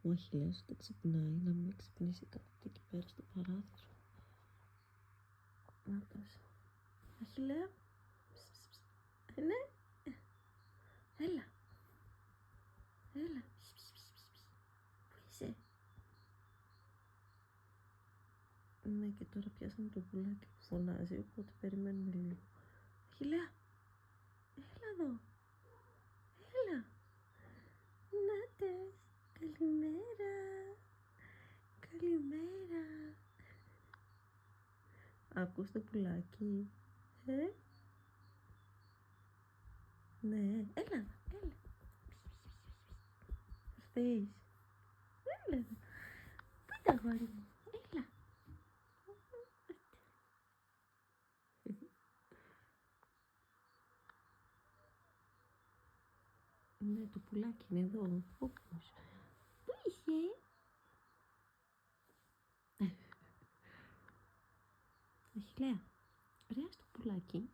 Ο Αχιλλέας όταν ξυπνάει να μην ξυπνήσει κάτι εκεί πέρα στο παράθυρο. Να τόσο. Αχιλλέα. Ναι. Έλα. Έλα. Πού είσαι? Ναι, και τώρα πιάσαμε το πουλάκι που φωνάζει, οπότε περιμένουμε λίγο. Αχιλλέα. Έλα εδώ. Έλα. Νάτες. Καλημέρα. Καλημέρα. Ακούς το πουλάκι? Ναι. Έλα. Έλα. Θες? Έλα. Πού είναι τα αγόρι μου? Έλα. Ναι, το πουλάκι είναι εδώ. Όπως. Πού είσαι? Αχιλλέα, ωραία στο πουλάκι.